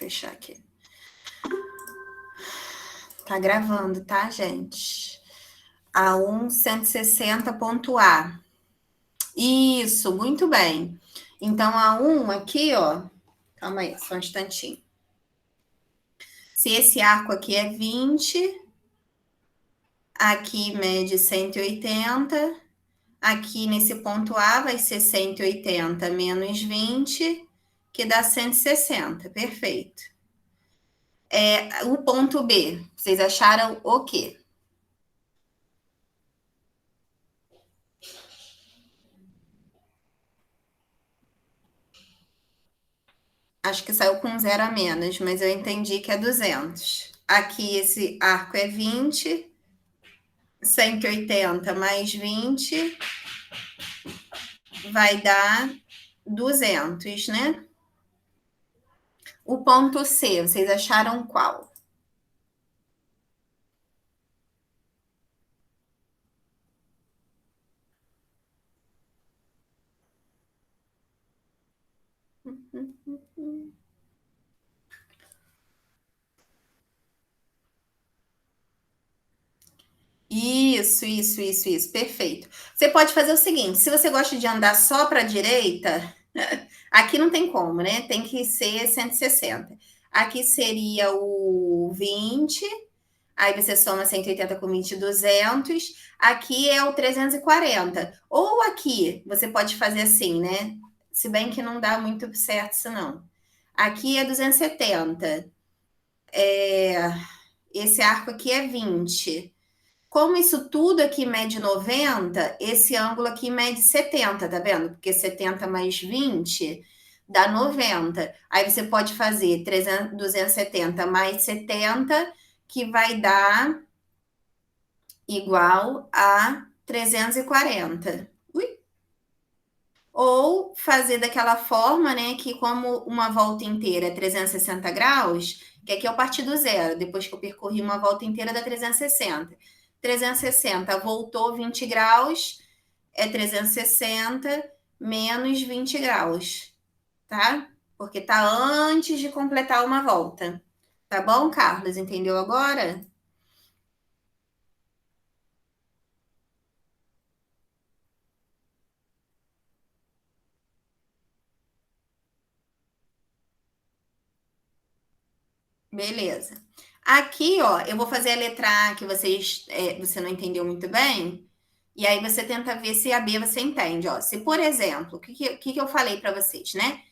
fechar aqui. Tá gravando, tá, gente? A1 160.A. Isso, muito bem. Então, A1 aqui, ó. Calma aí, só um instantinho. Se esse arco aqui é 20, aqui mede 180, aqui nesse ponto A vai ser 180 menos 20, que dá 160, perfeito. O ponto B, vocês acharam o quê? Acho que saiu com 0 a menos, mas eu entendi que é 200. Aqui esse arco é 20, 180 mais 20 vai dar 200, né? O ponto C, vocês acharam qual? Isso, perfeito. Você pode fazer o seguinte: se você gosta de andar só para a direita, aqui não tem como, né? Tem que ser 160. Aqui seria o 20, aí você soma 180 com 20, 200. Aqui é o 340. Ou aqui, você pode fazer assim, né? Se bem que não dá muito certo isso não. Aqui é 270. Esse arco aqui é 20. Como isso tudo aqui mede 90, esse ângulo aqui mede 70, tá vendo? Porque 70 mais 20 dá 90. Aí você pode fazer 270 mais 70, que vai dar igual a 340. Ou fazer daquela forma, né, que como uma volta inteira é 360 graus, que aqui eu parti do zero, depois que eu percorri uma volta inteira dá 360. 360 voltou 20 graus, é 360 menos 20 graus, tá? Porque tá antes de completar uma volta. Tá bom, Carlos? Entendeu agora? Beleza. Aqui, ó, eu vou fazer a letra A que você não entendeu muito bem, e aí você tenta ver se a B você entende, ó. Se, por exemplo, o que eu falei para vocês, né?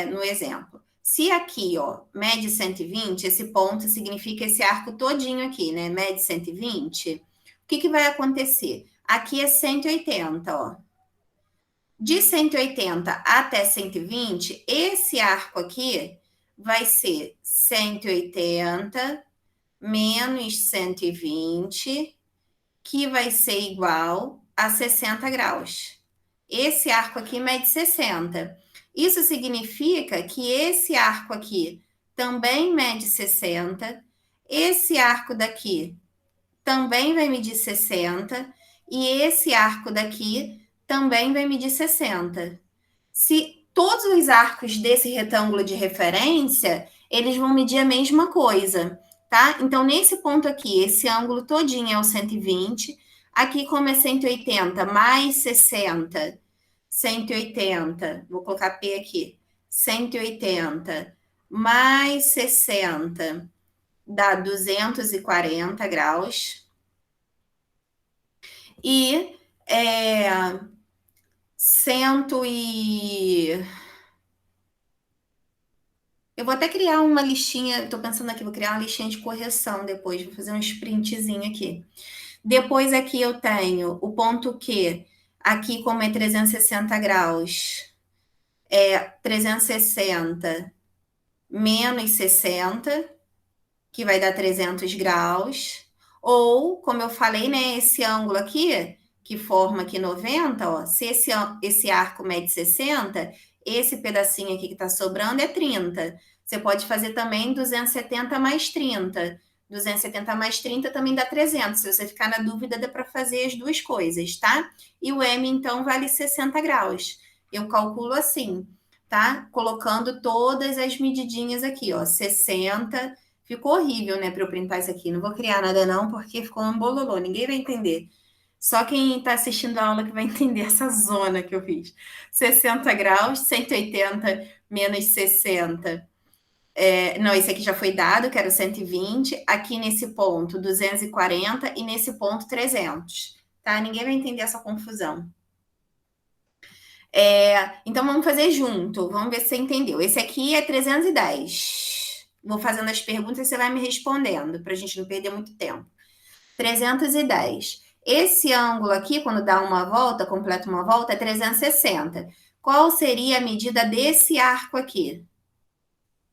No exemplo. Se aqui, ó, mede 120, esse ponto significa esse arco todinho aqui, né? Mede 120. O que vai acontecer? Aqui é 180, ó. De 180 até 120, esse arco aqui vai ser 180 menos 120, que vai ser igual a 60 graus. Esse arco aqui mede 60. Isso significa que esse arco aqui também mede 60. Esse arco daqui também vai medir 60. E esse arco daqui também vai medir 60. Se todos os arcos desse retângulo de referência, eles vão medir a mesma coisa, tá? Então, nesse ponto aqui, esse ângulo todinho é o 120. Aqui, como é 180 mais 60, 180, vou colocar P aqui, 180 mais 60 dá 240 graus. E eu vou até criar uma listinha, estou pensando aqui, vou criar uma listinha de correção depois, vou fazer um sprintzinho aqui. Depois aqui eu tenho o ponto Q, aqui como é 360 graus, é 360 menos 60, que vai dar 300 graus. Ou, como eu falei, né, esse ângulo aqui, que forma aqui 90, ó, se esse arco mede 60, esse pedacinho aqui que está sobrando é 30. Você pode fazer também 270 mais 30. 270 mais 30 também dá 300. Se você ficar na dúvida, dá para fazer as duas coisas, tá? E o M, então, vale 60 graus. Eu calculo assim. tá? Colocando todas as medidinhas aqui, ó, 60. Ficou horrível, né, para eu printar isso aqui. Não vou criar nada não, porque ficou um bololô, ninguém vai entender. Só quem está assistindo a aula que vai entender essa zona que eu fiz. 60 graus, 180 menos 60. Não, esse aqui já foi dado, que era 120. Aqui nesse ponto, 240. E nesse ponto, 300. Tá? Ninguém vai entender essa confusão. Então, vamos fazer junto. Vamos ver se você entendeu. Esse aqui é 310. Vou fazendo as perguntas e você vai me respondendo, para a gente não perder muito tempo. 310. Esse ângulo aqui, quando dá uma volta, completa uma volta, é 360. Qual seria a medida desse arco aqui?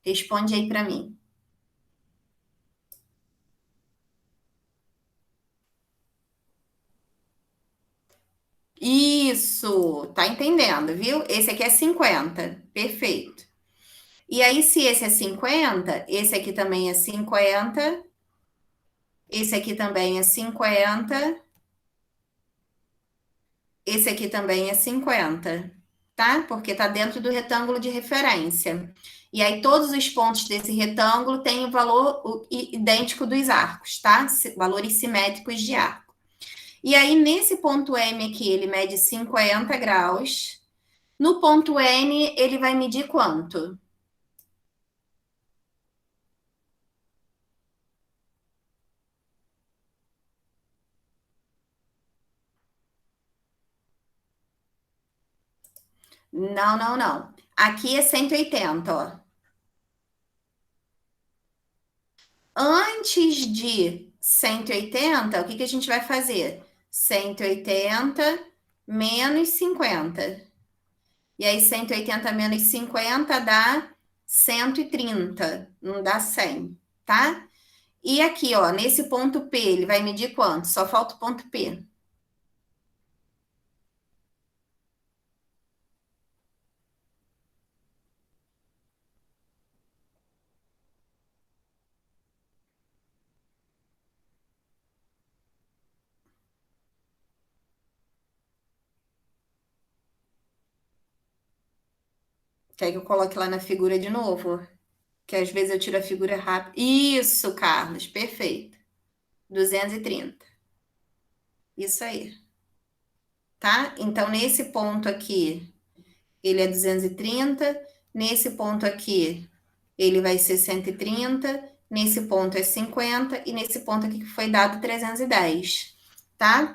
Responde aí para mim. Isso, tá entendendo, viu? Esse aqui é 50. Perfeito. E aí, se esse é 50, esse aqui também é 50. Esse aqui também é 50. Esse aqui também é 50, tá? Porque tá dentro do retângulo de referência. E aí, todos os pontos desse retângulo têm o valor idêntico dos arcos, tá? Valores simétricos de arco. E aí, nesse ponto M aqui, ele mede 50 graus. No ponto N, ele vai medir quanto? Não, não, não. Aqui é 180, ó. Antes de 180, o que que a gente vai fazer? 180 menos 50. E aí, 180 menos 50 dá 130, não dá 100, tá? E aqui, ó, nesse ponto P, ele vai medir quanto? Só falta o ponto P. Quer que eu coloque lá na figura de novo? Que às vezes eu tiro a figura rápido. Isso, Carlos, perfeito. 230. Isso aí, tá? Então, nesse ponto aqui, ele é 230. Nesse ponto aqui, ele vai ser 130. Nesse ponto é 50. E nesse ponto aqui que foi dado 310, tá?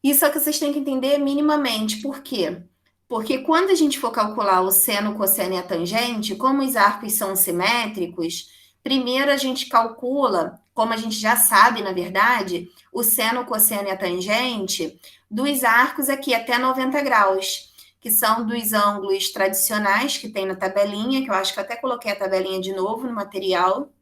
Isso é que vocês têm que entender minimamente. Por quê? Porque quando a gente for calcular o seno, o cosseno e a tangente, como os arcos são simétricos, primeiro a gente calcula, como a gente já sabe, na verdade, o seno, o cosseno e a tangente dos arcos aqui até 90 graus, que são dos ângulos tradicionais que tem na tabelinha, que eu acho que eu até coloquei a tabelinha de novo no material,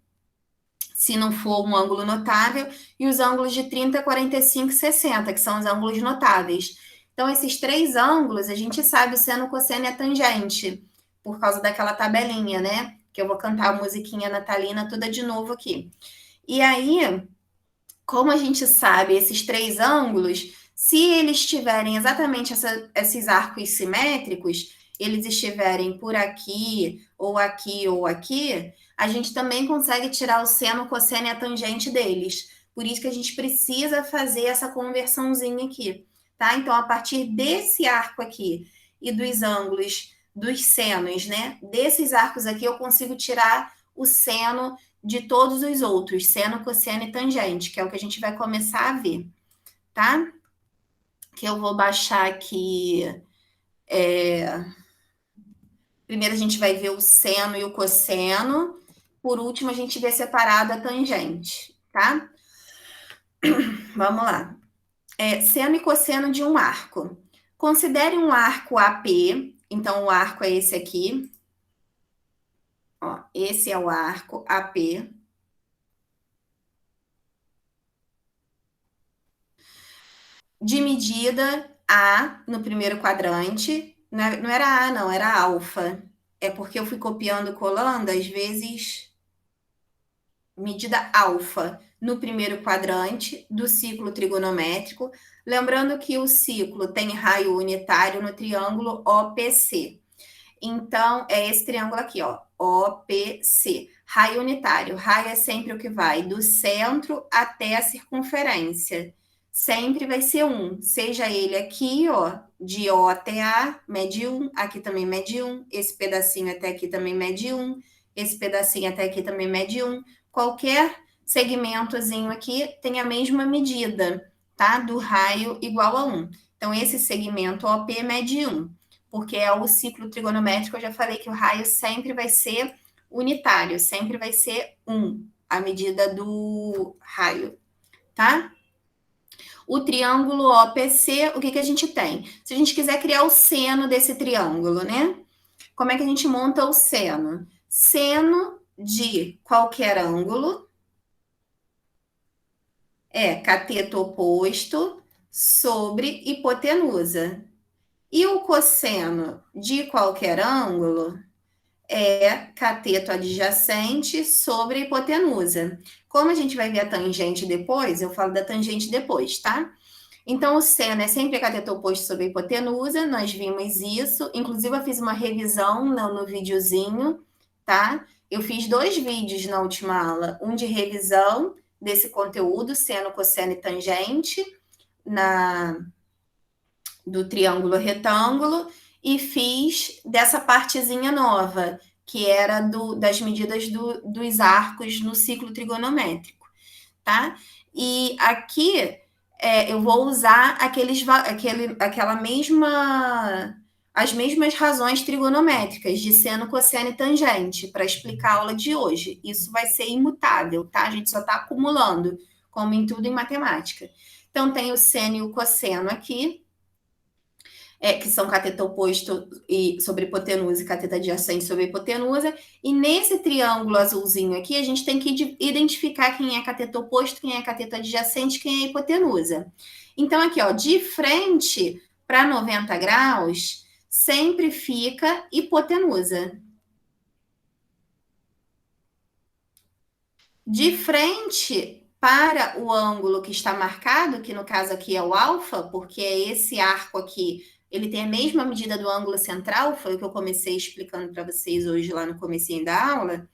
se não for um ângulo notável, e os ângulos de 30, 45 e 60, que são os ângulos notáveis. Então, esses três ângulos, a gente sabe o seno, o cosseno e a tangente, por causa daquela tabelinha, né? Que eu vou cantar a musiquinha natalina toda de novo aqui. E aí, como a gente sabe esses três ângulos, se eles tiverem exatamente esses arcos simétricos, eles estiverem por aqui, ou aqui, ou aqui, a gente também consegue tirar o seno, o cosseno e a tangente deles. Por isso que a gente precisa fazer essa conversãozinha aqui, tá? Então, a partir desse arco aqui e dos ângulos dos senos, né? Desses arcos aqui, eu consigo tirar o seno de todos os outros, seno, cosseno e tangente, que é o que a gente vai começar a ver, tá? Que eu vou baixar aqui. Primeiro a gente vai ver o seno e o cosseno. Por último, a gente vê separado a tangente, tá? Vamos lá. Seno e cosseno de um arco. Considere um arco AP. Então, o arco é esse aqui. Ó, esse é o arco AP. De medida A no primeiro quadrante. Não era A, não, era alfa. É porque eu fui copiando, colando, às vezes, medida alfa no primeiro quadrante do ciclo trigonométrico. Lembrando que o ciclo tem raio unitário no triângulo OPC. Então, é esse triângulo aqui, ó, OPC. Raio unitário. Raio é sempre o que vai do centro até a circunferência. Sempre vai ser 1. Seja ele aqui, ó, de O até A, mede 1. Aqui também mede 1. Esse pedacinho até aqui também mede 1. Esse pedacinho até aqui também mede 1. Qualquer segmentozinho aqui tem a mesma medida, tá? Do raio igual a 1. Então, esse segmento OP mede 1, porque é o ciclo trigonométrico. Eu já falei que o raio sempre vai ser unitário, sempre vai ser 1, a medida do raio, tá? O triângulo OPC, o que, que a gente tem? Se a gente quiser criar o seno desse triângulo, né? Como é que a gente monta o seno? Seno de qualquer ângulo é cateto oposto sobre hipotenusa. E o cosseno de qualquer ângulo é cateto adjacente sobre hipotenusa. Como a gente vai ver a tangente depois, eu falo da tangente depois, tá? Então, o seno é sempre cateto oposto sobre hipotenusa, nós vimos isso. Inclusive, eu fiz uma revisão no videozinho, tá? Eu fiz 2 vídeos na última aula, um de revisão desse conteúdo, seno, cosseno e tangente, do triângulo retângulo, e fiz dessa partezinha nova, que era das medidas dos arcos no ciclo trigonométrico, tá? E aqui eu vou usar as mesmas razões trigonométricas de seno, cosseno e tangente para explicar a aula de hoje. Isso vai ser imutável, tá? A gente só está acumulando, como em tudo em matemática. Então, tem o seno e o cosseno aqui, que são cateto oposto e sobre hipotenusa e cateto adjacente sobre hipotenusa. E nesse triângulo azulzinho aqui, a gente tem que identificar quem é cateto oposto, quem é cateto adjacente, quem é hipotenusa. Então, aqui, ó, de frente para 90 graus, sempre fica hipotenusa. De frente para o ângulo que está marcado, que no caso aqui é o alfa, porque é esse arco aqui, ele tem a mesma medida do ângulo central, foi o que eu comecei explicando para vocês hoje lá no comecinho da aula.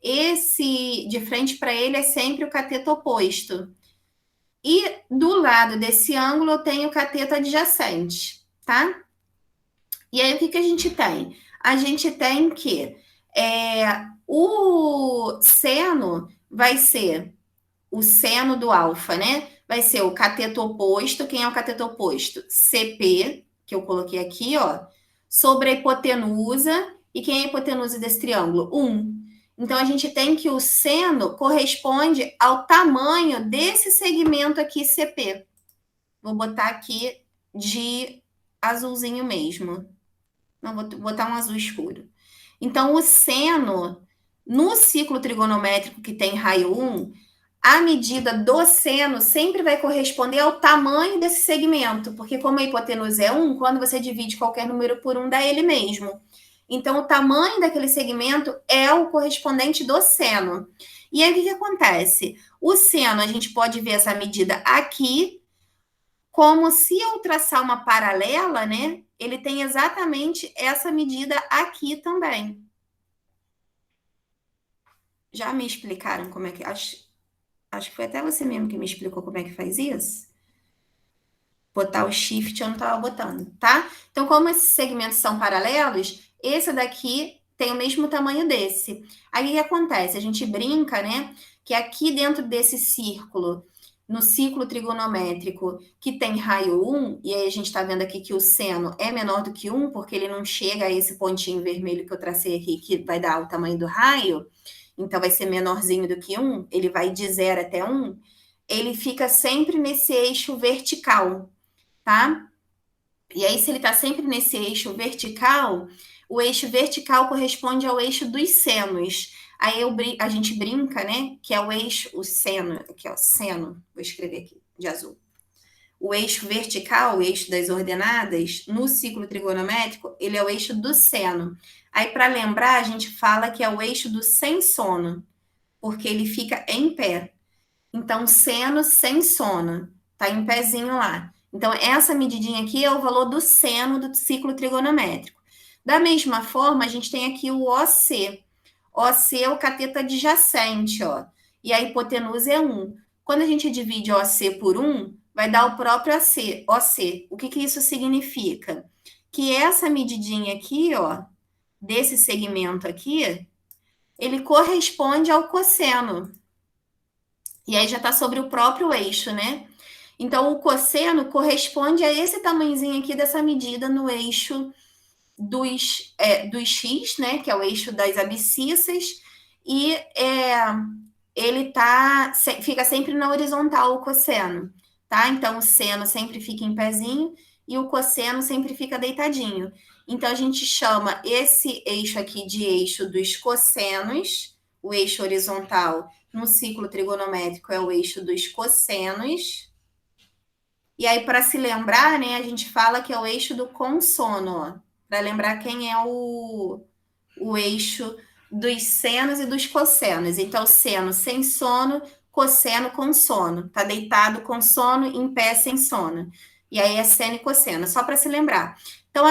Esse de frente para ele é sempre o cateto oposto. E do lado desse ângulo eu tenho o cateto adjacente, tá? E aí o que a gente tem? A gente tem que o seno vai ser o seno do alfa, né? Vai ser o cateto oposto. Quem é o cateto oposto? CP, que eu coloquei aqui, ó, sobre a hipotenusa. E quem é a hipotenusa desse triângulo? 1. Então, a gente tem que o seno corresponde ao tamanho desse segmento aqui, CP. Vou botar aqui de azulzinho mesmo. Não, vou botar um azul escuro. Então, o seno, no ciclo trigonométrico que tem raio 1, a medida do seno sempre vai corresponder ao tamanho desse segmento, porque como a hipotenusa é 1, quando você divide qualquer número por 1, dá ele mesmo. Então, o tamanho daquele segmento é o correspondente do seno. E aí, o que acontece? O seno, a gente pode ver essa medida aqui, como se eu traçar uma paralela, né? Ele tem exatamente essa medida aqui também. Já me explicaram como é que... Acho que foi até você mesmo que me explicou como é que faz isso. Botar o shift eu não estava botando, tá? Então, como esses segmentos são paralelos, esse daqui tem o mesmo tamanho desse. Aí, o que acontece? A gente brinca, né? Que aqui dentro desse círculo, no ciclo trigonométrico, que tem raio 1, e aí a gente está vendo aqui que o seno é menor do que 1, porque ele não chega a esse pontinho vermelho que eu tracei aqui, que vai dar o tamanho do raio. Então, vai ser menorzinho do que 1, ele vai de 0 até 1, ele fica sempre nesse eixo vertical, tá? E aí, se ele está sempre nesse eixo vertical, o eixo vertical corresponde ao eixo dos senos. Aí a gente brinca, né? Que é o eixo, o seno, aqui ó, seno, vou escrever aqui, de azul. O eixo vertical, o eixo das ordenadas, no ciclo trigonométrico, ele é o eixo do seno. Aí, para lembrar, a gente fala que é o eixo do sem sono, porque ele fica em pé. Então, seno sem sono, tá em pezinho lá. Então, essa medidinha aqui é o valor do seno do ciclo trigonométrico. Da mesma forma, a gente tem aqui o OC. OC é o cateto adjacente, ó. E a hipotenusa é 1. Quando a gente divide OC por 1, vai dar o próprio OC. O que que isso significa? Que essa medidinha aqui, ó, desse segmento aqui, ele corresponde ao cosseno. E aí já está sobre o próprio eixo, né? Então, o cosseno corresponde a esse tamanhozinho aqui dessa medida no eixo dos X, né? Que é o eixo das abscissas. E ele fica sempre na horizontal, o cosseno, tá? Então, o seno sempre fica em pezinho e o cosseno sempre fica deitadinho. Então, a gente chama esse eixo aqui de eixo dos cossenos, o eixo horizontal no ciclo trigonométrico é o eixo dos cossenos. E aí, para se lembrar, né, a gente fala que é o eixo do consono, para lembrar quem é o eixo dos senos e dos cossenos. Então, seno sem sono, cosseno com sono. Tá deitado com sono, em pé sem sono. E aí é seno e cosseno, só para se lembrar. Então,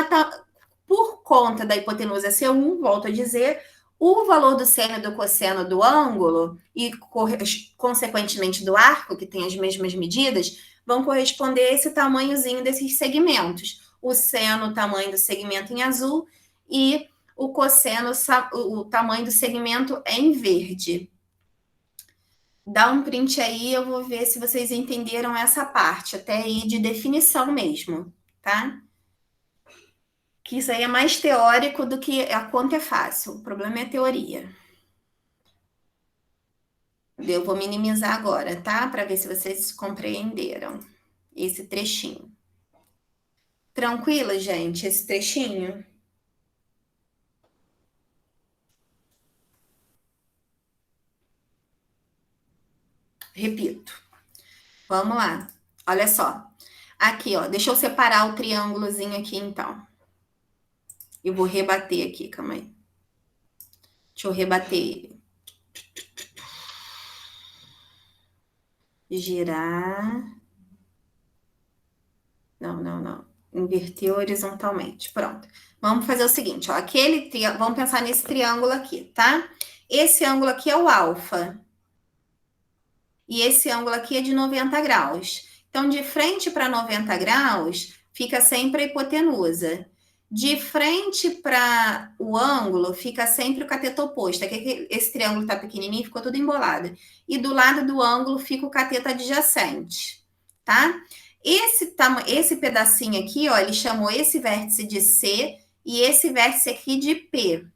por conta da hipotenusa ser 1, volto a dizer, o valor do seno e do cosseno do ângulo e, consequentemente, do arco, que tem as mesmas medidas, vão corresponder a esse tamanhozinho desses segmentos. O seno, o tamanho do segmento em azul, e o cosseno, o tamanho do segmento em verde. Dá um print aí, eu vou ver se vocês entenderam essa parte, até aí de definição mesmo, tá? Que isso aí é mais teórico do que a conta é fácil. O problema é a teoria. Eu vou minimizar agora, tá? Para ver se vocês compreenderam esse trechinho. Tranquilo, gente, esse trechinho? Repito. Vamos lá. Olha só. Aqui, ó. Deixa eu separar o triângulozinho aqui, então. Eu vou rebater aqui, calma aí. Deixa eu rebater ele. Girar. Não. Inverter horizontalmente. Pronto. Vamos fazer o seguinte, ó. Vamos pensar nesse triângulo aqui, tá? Esse ângulo aqui é o alfa. E esse ângulo aqui é de 90 graus. Então, de frente para 90 graus, fica sempre a hipotenusa. De frente para o ângulo, fica sempre o cateto oposto. Aqui, esse triângulo está pequenininho, ficou tudo embolado. E do lado do ângulo fica o cateto adjacente, tá? Esse pedacinho aqui, ó, ele chamou esse vértice de C e esse vértice aqui de P.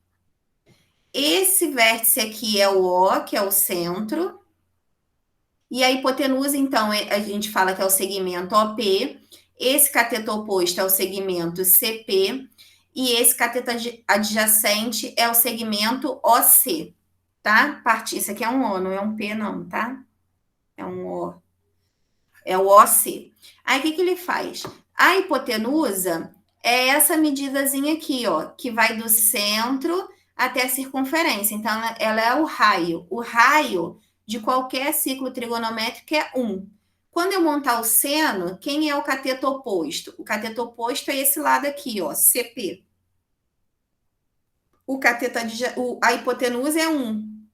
Esse vértice aqui é o O, que é o centro. E a hipotenusa, então, a gente fala que é o segmento OP, esse cateto oposto é o segmento CP, e esse cateto adjacente é o segmento OC, tá? Isso aqui é um O, não é um P, não, tá? É um O. É o OC. Aí, o que ele faz? A hipotenusa é essa medidazinha aqui, ó, que vai do centro até a circunferência. Então, ela é o raio. O raio de qualquer ciclo trigonométrico é 1. Quando eu montar o seno, quem é o cateto oposto? O cateto oposto é esse lado aqui, ó, CP. A hipotenusa é 1,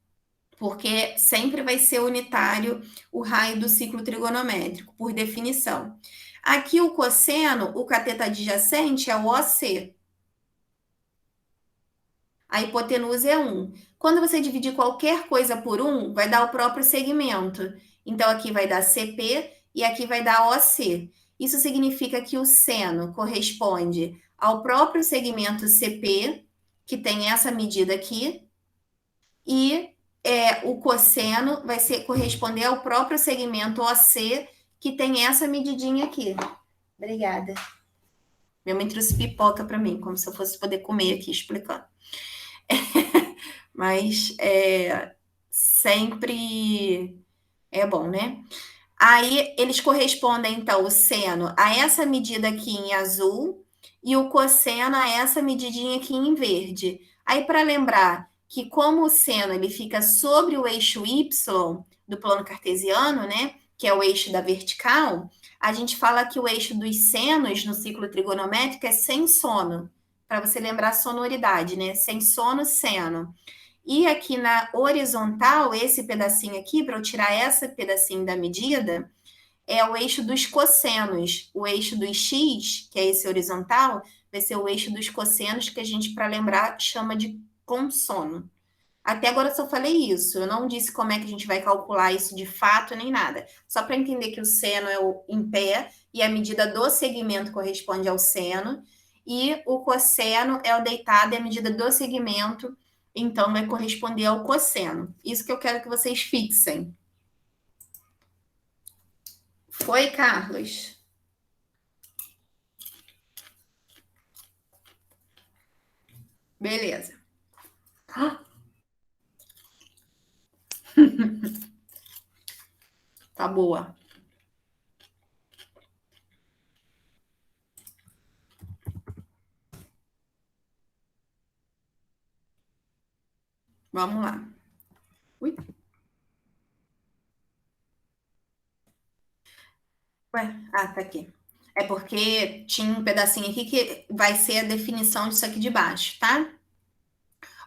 porque sempre vai ser unitário o raio do ciclo trigonométrico, por definição. Aqui o cosseno, o cateto adjacente é o OC. A hipotenusa é 1. Quando você dividir qualquer coisa por 1, vai dar o próprio segmento. Então, aqui vai dar CP e aqui vai dar OC. Isso significa que o seno corresponde ao próprio segmento CP, que tem essa medida aqui, e o cosseno vai corresponder ao próprio segmento OC, que tem essa medidinha aqui. Obrigada. Minha mãe trouxe pipoca para mim, como se eu fosse poder comer aqui, explicando. Mas sempre é bom, né? Aí eles correspondem, então, o seno a essa medida aqui em azul e o cosseno a essa medidinha aqui em verde. Aí, para lembrar que como o seno ele fica sobre o eixo Y do plano cartesiano, né? Que é o eixo da vertical, a gente fala que o eixo dos senos no ciclo trigonométrico é sem sono, para você lembrar a sonoridade, né? Sem sono, seno. E aqui na horizontal, esse pedacinho aqui, para eu tirar esse pedacinho da medida, é o eixo dos cossenos. O eixo dos x, que é esse horizontal, vai ser o eixo dos cossenos, que a gente, para lembrar, chama de consono. Até agora eu só falei isso, eu não disse como é que a gente vai calcular isso de fato nem nada. Só para entender que o seno é o em pé e a medida do segmento corresponde ao seno, e o cosseno é o deitado e a medida do segmento, então vai corresponder ao cosseno. Isso que eu quero que vocês fixem. Foi, Carlos? Beleza. Tá boa. Vamos lá. Ui. Ué, tá aqui. É porque tinha um pedacinho aqui que vai ser a definição disso aqui de baixo, tá?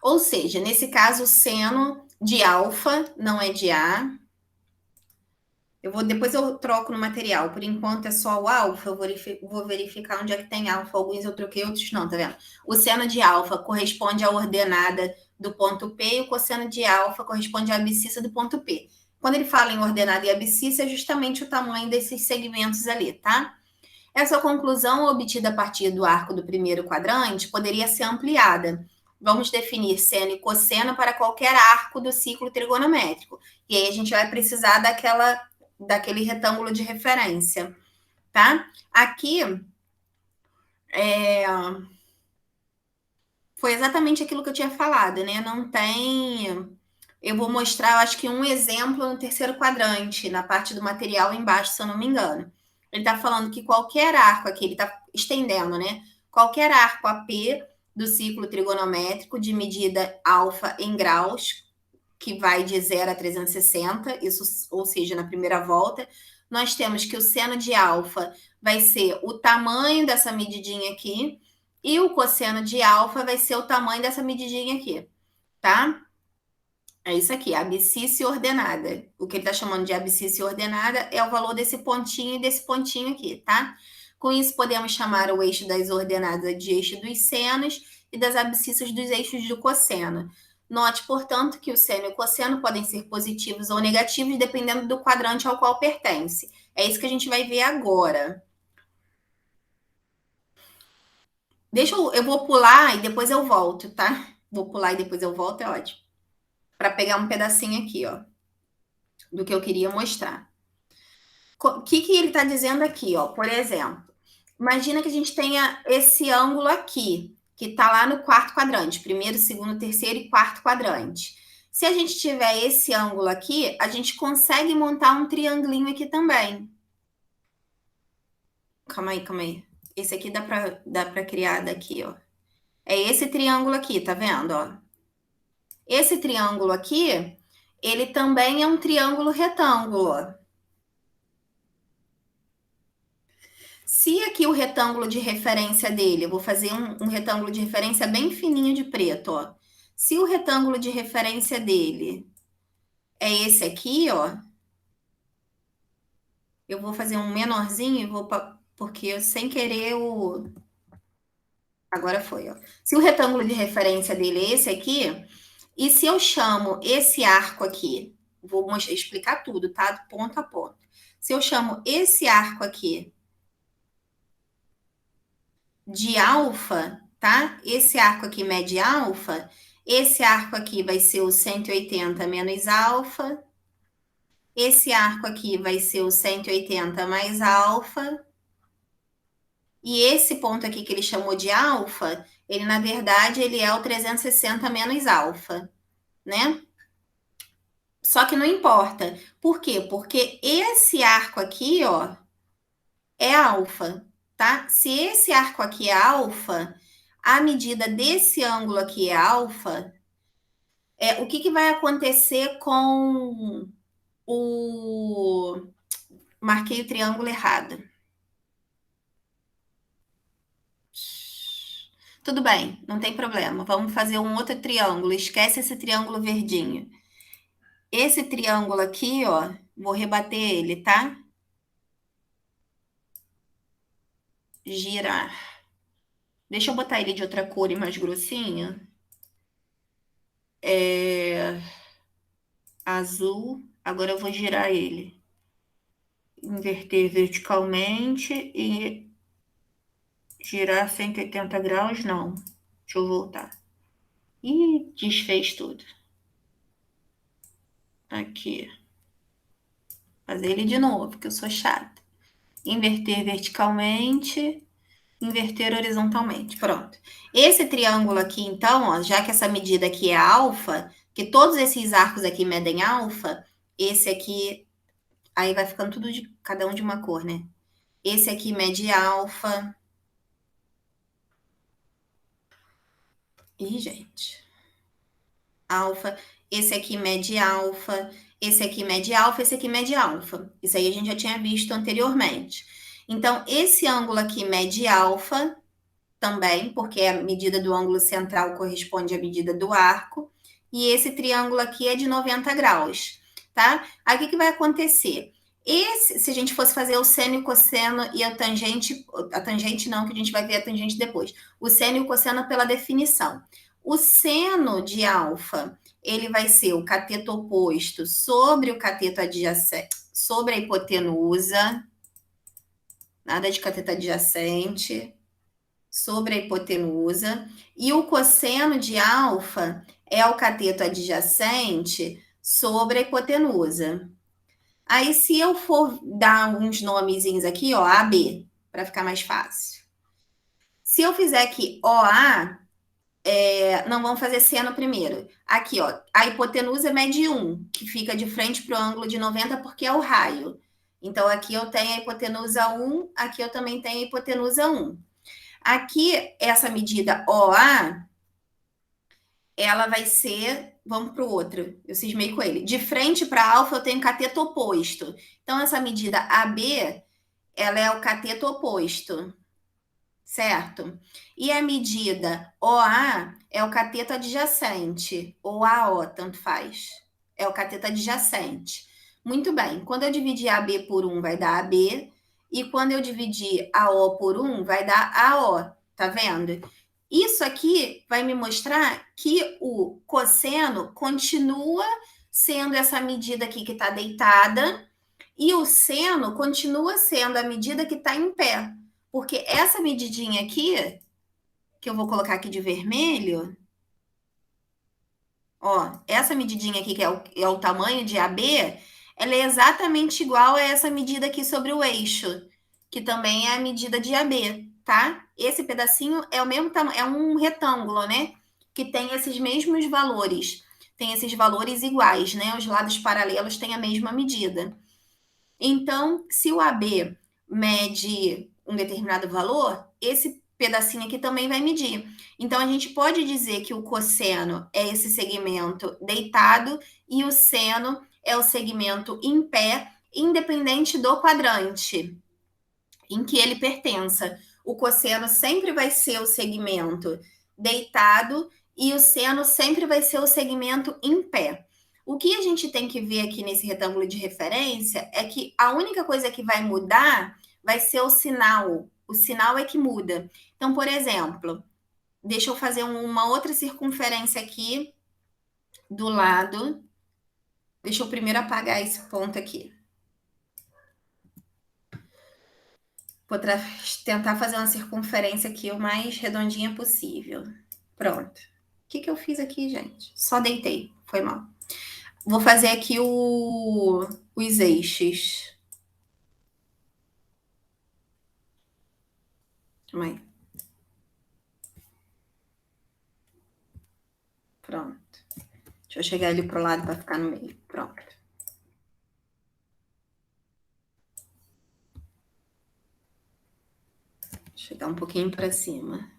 Ou seja, nesse caso, o seno de alfa não é de A. Depois eu troco no material. Por enquanto é só o alfa. Eu vou verificar onde é que tem alfa. Alguns eu troquei, outros não, tá vendo? O seno de alfa corresponde à ordenada do ponto P e o cosseno de alfa corresponde à abscissa do ponto P. Quando ele fala em ordenada e abscissa, é justamente o tamanho desses segmentos ali, tá? Essa conclusão, obtida a partir do arco do primeiro quadrante, poderia ser ampliada. Vamos definir seno e cosseno para qualquer arco do ciclo trigonométrico. E aí a gente vai precisar daquele retângulo de referência, tá? Aqui foi exatamente aquilo que eu tinha falado, né? Não tem. Eu vou mostrar, eu acho que um exemplo no terceiro quadrante, na parte do material embaixo, se eu não me engano. Ele está falando que qualquer arco aqui, ele está estendendo, né? Qualquer arco AP do ciclo trigonométrico de medida alfa em graus, que vai de 0 a 360, isso, ou seja, na primeira volta, nós temos que o seno de alfa vai ser o tamanho dessa medidinha aqui, e o cosseno de alfa vai ser o tamanho dessa medidinha aqui, tá? É isso aqui, abscissa ordenada. O que ele está chamando de abscissa ordenada é o valor desse pontinho e desse pontinho aqui, tá? Com isso, podemos chamar o eixo das ordenadas de eixo dos senos e das abscissas dos eixos do cosseno. Note, portanto, que o seno e o cosseno podem ser positivos ou negativos, dependendo do quadrante ao qual pertence. É isso que a gente vai ver agora. Eu vou pular e depois eu volto, tá? Vou pular e depois eu volto, é ótimo. Para pegar um pedacinho aqui, ó, do que eu queria mostrar. O que ele está dizendo aqui, ó? Por exemplo, imagina que a gente tenha esse ângulo aqui, que está lá no quarto quadrante, primeiro, segundo, terceiro e quarto quadrante. Se a gente tiver esse ângulo aqui, a gente consegue montar um triangulinho aqui também. Calma aí, calma aí. Esse aqui dá para criar daqui, ó. É esse triângulo aqui, tá vendo, ó? Esse triângulo aqui, ele também é um triângulo retângulo, ó. Se aqui o retângulo de referência dele, eu vou fazer um retângulo de referência bem fininho de preto, ó. Se o retângulo de referência dele é esse aqui, ó, eu vou fazer um menorzinho e porque eu, sem querer o. Agora foi, ó. Se o retângulo de referência dele é esse aqui, e se eu chamo esse arco aqui, vou explicar tudo, tá? Ponto a ponto. Se eu chamo esse arco aqui de alfa, tá? Esse arco aqui mede alfa, esse arco aqui vai ser o 180 menos alfa, esse arco aqui vai ser o 180 mais alfa, e esse ponto aqui que ele chamou de alfa, ele na verdade ele é o 360 menos alfa, né? Só que não importa. Por quê? Porque esse arco aqui, ó, é alfa, tá? Se esse arco aqui é alfa, a medida desse ângulo aqui é alfa, o que vai acontecer com o... Marquei o triângulo errado. Tudo bem, não tem problema. Vamos fazer um outro triângulo. Esquece esse triângulo verdinho. Esse triângulo aqui, ó, vou rebater ele, tá? Girar. Deixa eu botar ele de outra cor e mais grossinho. Azul. Agora eu vou girar ele. Inverter verticalmente e girar 180 graus, não. Deixa eu voltar. Ih, desfez tudo. Aqui. Fazer ele de novo, que eu sou chata. Inverter verticalmente, inverter horizontalmente. Pronto. Esse triângulo aqui, então, ó, já que essa medida aqui é alfa, que todos esses arcos aqui medem alfa, esse aqui, aí vai ficando tudo de cada um de uma cor, né? Esse aqui mede alfa. Ih, gente. Alfa. Esse aqui mede alfa. Esse aqui mede alfa. Esse aqui mede alfa. Isso aí a gente já tinha visto anteriormente. Então, esse ângulo aqui mede alfa também, porque a medida do ângulo central corresponde à medida do arco. E esse triângulo aqui é de 90 graus, tá? Aí o que, que vai acontecer? Se a gente fosse fazer o seno e o cosseno e a tangente não, que a gente vai ver a tangente depois. O seno e o cosseno pela definição. O seno de alfa, ele vai ser o cateto oposto sobre o cateto adjacente, sobre a hipotenusa, nada de cateto adjacente, sobre a hipotenusa, e o cosseno de alfa é o cateto adjacente sobre a hipotenusa. Aí, se eu for dar uns nomezinhos aqui, ó, AB, para ficar mais fácil. Se eu fizer aqui OA, não, vamos fazer seno primeiro. Aqui, ó, a hipotenusa mede 1, que fica de frente para o ângulo de 90, porque é o raio. Então, aqui eu tenho a hipotenusa 1, aqui eu também tenho a hipotenusa 1. Aqui, essa medida OA, ela vai ser, vamos para o outro, eu cismei com ele. De frente para alfa, eu tenho cateto oposto. Então, essa medida AB, ela é o cateto oposto, certo? E a medida OA é o cateto adjacente, ou AO, tanto faz. É o cateto adjacente. Muito bem, quando eu dividir AB por 1, vai dar AB, e quando eu dividir AO por 1, vai dar AO, tá vendo? Isso aqui vai me mostrar que o cosseno continua sendo essa medida aqui que está deitada, e o seno continua sendo a medida que está em pé. Porque essa medidinha aqui, que eu vou colocar aqui de vermelho, ó, essa medidinha aqui, que é o tamanho de AB, ela é exatamente igual a essa medida aqui sobre o eixo, que também é a medida de AB, tá? Esse pedacinho é o mesmo tamanho, é um retângulo, né? Que tem esses mesmos valores. Tem esses valores iguais, né? Os lados paralelos têm a mesma medida. Então, se o AB mede um determinado valor, esse pedacinho aqui também vai medir. Então, a gente pode dizer que o cosseno é esse segmento deitado e o seno é o segmento em pé, independente do quadrante em que ele pertença. O cosseno sempre vai ser o segmento deitado e o seno sempre vai ser o segmento em pé. O que a gente tem que ver aqui nesse retângulo de referência é que a única coisa que vai mudar vai ser o sinal. O sinal é que muda. Então, por exemplo, deixa eu fazer uma outra circunferência aqui do lado. Deixa eu primeiro apagar esse ponto aqui. Vou tentar fazer uma circunferência aqui o mais redondinha possível. Pronto. O que eu fiz aqui, gente? Só deitei. Foi mal. Vou fazer aqui os eixos. Calma aí. Pronto. Deixa eu chegar ali pro lado para ficar no meio. Pronto. Chegar um pouquinho para cima.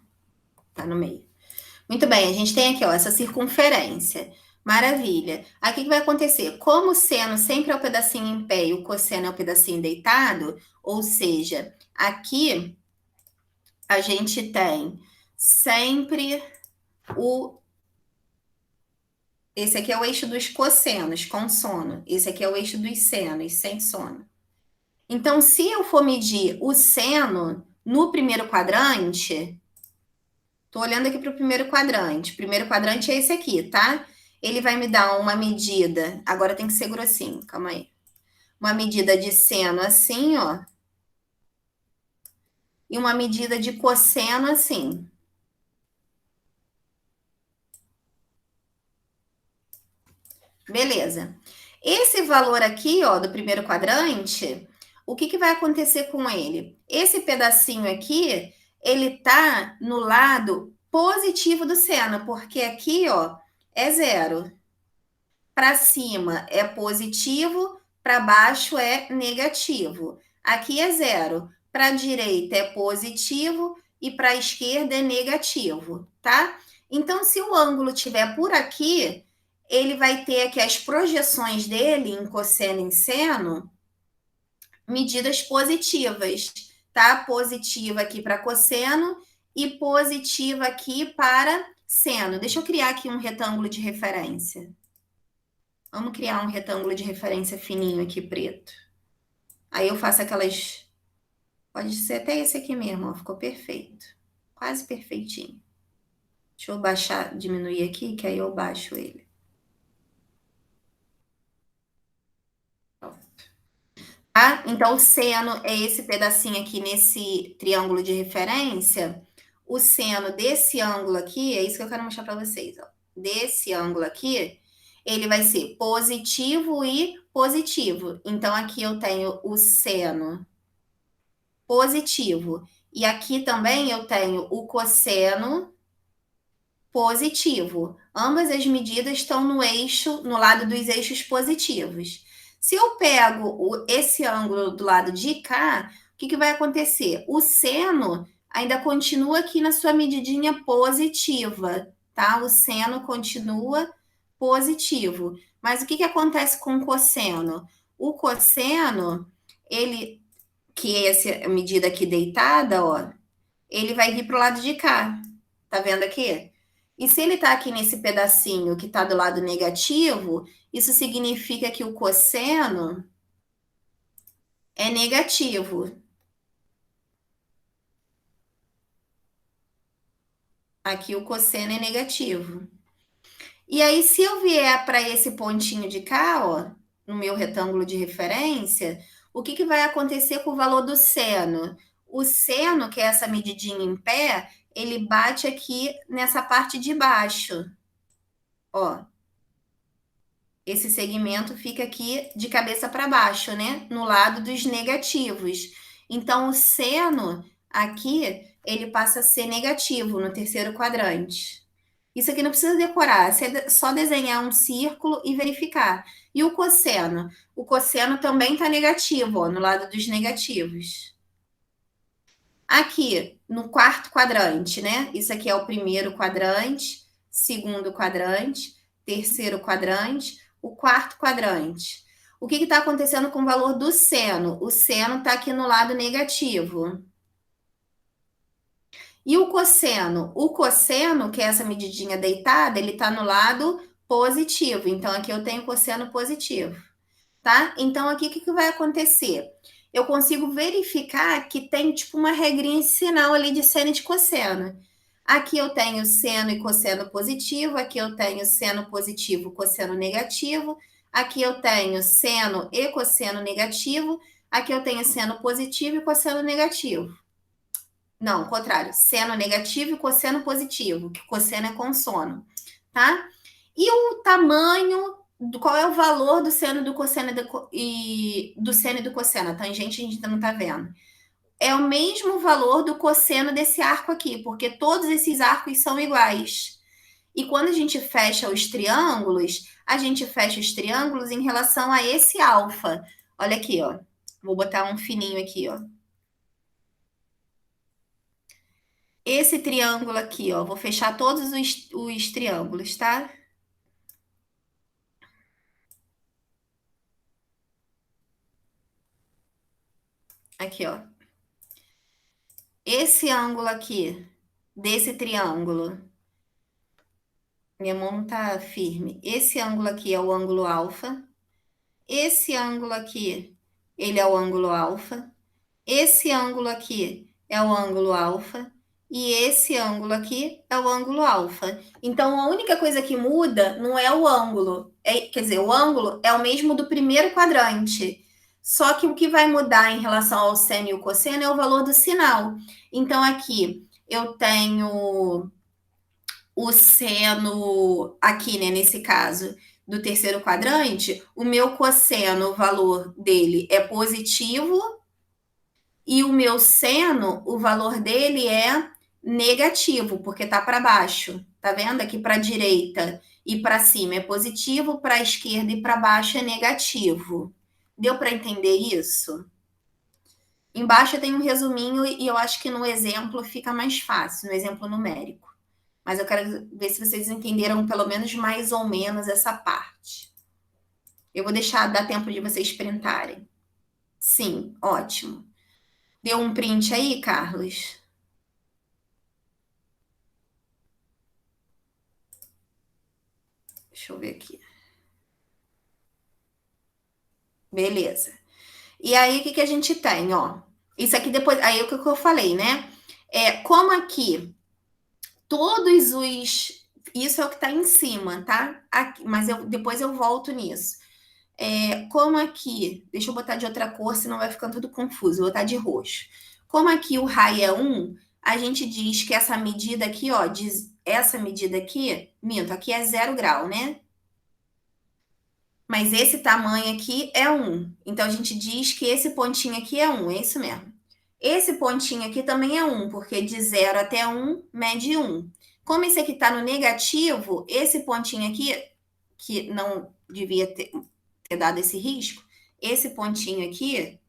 Tá no meio. Muito bem, a gente tem aqui, ó, essa circunferência. Maravilha. Aí o que vai acontecer? Como o seno sempre é o pedacinho em pé e o cosseno é o pedacinho deitado, ou seja, aqui a gente tem sempre o... Esse aqui é o eixo dos cossenos, com sono. Esse aqui é o eixo dos senos, sem sono. Então, se eu for medir o seno no primeiro quadrante, tô olhando aqui para o primeiro quadrante. O primeiro quadrante é esse aqui, tá? Ele vai me dar uma medida. Agora tem que ser grossinho, calma aí. Uma medida de seno assim, ó. E uma medida de cosseno assim. Beleza. Esse valor aqui, ó, do primeiro quadrante, o que vai acontecer com ele? Esse pedacinho aqui, ele tá no lado positivo do seno, porque aqui, ó, é zero. Para cima é positivo, para baixo é negativo. Aqui é zero. Para a direita é positivo e para a esquerda é negativo, tá? Então, se o ângulo estiver por aqui, ele vai ter aqui as projeções dele em cosseno e em seno, medidas positivas, tá? Positiva aqui para cosseno e positiva aqui para seno. Deixa eu criar aqui um retângulo de referência. Vamos criar um retângulo de referência fininho aqui, preto. Aí eu faço aquelas... Pode ser até esse aqui mesmo, ó. Ficou perfeito. Quase perfeitinho. Deixa eu baixar, diminuir aqui, que aí eu baixo ele. Tá? Então, o seno é esse pedacinho aqui nesse triângulo de referência. O seno desse ângulo aqui, é isso que eu quero mostrar para vocês, ó. Desse ângulo aqui, ele vai ser positivo e positivo. Então, aqui eu tenho o seno positivo. E aqui também eu tenho o cosseno positivo. Ambas as medidas estão no eixo, no lado dos eixos positivos. Se eu pego esse ângulo do lado de cá, o que vai acontecer? O seno ainda continua aqui na sua medidinha positiva, tá? O seno continua positivo. Mas o que acontece com o cosseno? O cosseno, ele, que é essa medida aqui deitada, ó, ele vai vir para o lado de cá. Tá vendo aqui? E se ele tá aqui nesse pedacinho que tá do lado negativo, isso significa que o cosseno é negativo. Aqui o cosseno é negativo. E aí, se eu vier para esse pontinho de cá, ó, no meu retângulo de referência, o que vai acontecer com o valor do seno? O seno, que é essa medidinha em pé, ele bate aqui nessa parte de baixo. Ó, esse segmento fica aqui de cabeça para baixo, né? No lado dos negativos. Então, o seno aqui, ele passa a ser negativo no terceiro quadrante. Isso aqui não precisa decorar, é só desenhar um círculo e verificar. E o cosseno? O cosseno também está negativo, ó, no lado dos negativos. Aqui, no quarto quadrante, né? Isso aqui é o primeiro quadrante, segundo quadrante, terceiro quadrante, o quarto quadrante. O que está acontecendo com o valor do seno? O seno está aqui no lado negativo. E o cosseno? O cosseno, que é essa medidinha deitada, ele está no lado positivo. Então, aqui eu tenho cosseno positivo, tá? Então, aqui o que vai acontecer? Eu consigo verificar que tem tipo uma regrinha de sinal ali de seno e de cosseno. Aqui eu tenho seno e cosseno positivo, aqui eu tenho seno positivo, cosseno negativo, aqui eu tenho seno e cosseno negativo, aqui eu tenho seno positivo e cosseno negativo. Não, ao contrário, seno negativo e cosseno positivo, que cosseno é com sono, tá? E o tamanho, qual é o valor do seno do cosseno do seno e do cosseno? A tangente a gente ainda não tá vendo. É o mesmo valor do cosseno desse arco aqui, porque todos esses arcos são iguais. E quando a gente fecha os triângulos, a gente fecha os triângulos em relação a esse alfa. Olha aqui, ó. Vou botar um fininho aqui, ó. Esse triângulo aqui, ó, vou fechar todos os triângulos, tá? Aqui, ó. Esse ângulo aqui desse triângulo. Minha mão não tá firme. Esse ângulo aqui é o ângulo alfa. Esse ângulo aqui, ele é o ângulo alfa. Esse ângulo aqui é o ângulo alfa. E esse ângulo aqui é o ângulo alfa. Então, a única coisa que muda não é o ângulo. Quer dizer, o ângulo é o mesmo do primeiro quadrante. Só que o que vai mudar em relação ao seno e o cosseno é o valor do sinal. Então, aqui eu tenho o seno, aqui, né, nesse caso, do terceiro quadrante, o meu cosseno, o valor dele é positivo, e o meu seno, o valor dele é negativo, porque está para baixo. Tá vendo? Aqui para a direita e para cima é positivo, para a esquerda e para baixo é negativo. Deu para entender isso? Embaixo tem um resuminho e eu acho que no exemplo fica mais fácil, no exemplo numérico. Mas eu quero ver se vocês entenderam pelo menos mais ou menos essa parte. Eu vou deixar dar tempo de vocês printarem. Sim, ótimo. Deu um print aí, Carlos? Deixa eu ver aqui. Beleza. E aí, o que a gente tem, ó? Isso aqui depois, aí o que eu falei, né? Como aqui todos os... Isso é o que tá em cima, tá? Aqui, mas depois eu volto nisso. Como aqui... Deixa eu botar de outra cor, senão vai ficando tudo confuso. Vou botar de roxo. Como aqui o raio é 1, a gente diz que essa medida aqui, ó, essa medida aqui, minto, aqui é 0 grau, né? Mas esse tamanho aqui é 1. Então, a gente diz que esse pontinho aqui é 1, é isso mesmo. Esse pontinho aqui também é 1, porque de 0 até 1 mede 1. Como esse aqui está no negativo, esse pontinho aqui, que não devia ter dado esse risco, esse pontinho aqui,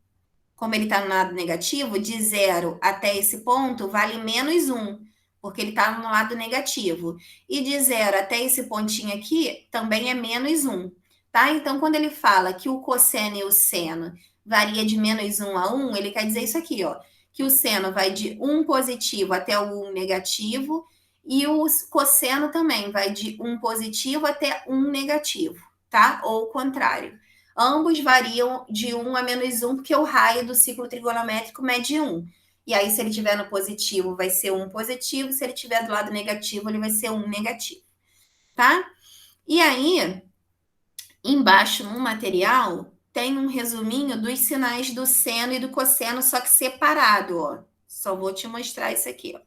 como ele está no lado negativo, de 0 até esse ponto vale menos 1, porque ele está no lado negativo. E de 0 até esse pontinho aqui também é menos 1. Tá? Então, quando ele fala que o cosseno e o seno varia de menos 1 a 1, ele quer dizer isso aqui, ó, que o seno vai de 1 positivo até o 1 negativo, e o cosseno também vai de 1 positivo até 1 negativo, tá? Ou o contrário. Ambos variam de 1 a menos 1, porque o raio do ciclo trigonométrico mede 1. E aí, se ele estiver no positivo, vai ser 1 positivo, se ele estiver do lado negativo, ele vai ser 1 negativo, tá? E aí, embaixo no material, tem um resuminho dos sinais do seno e do cosseno, só que separado, ó. Só vou te mostrar isso aqui, ó.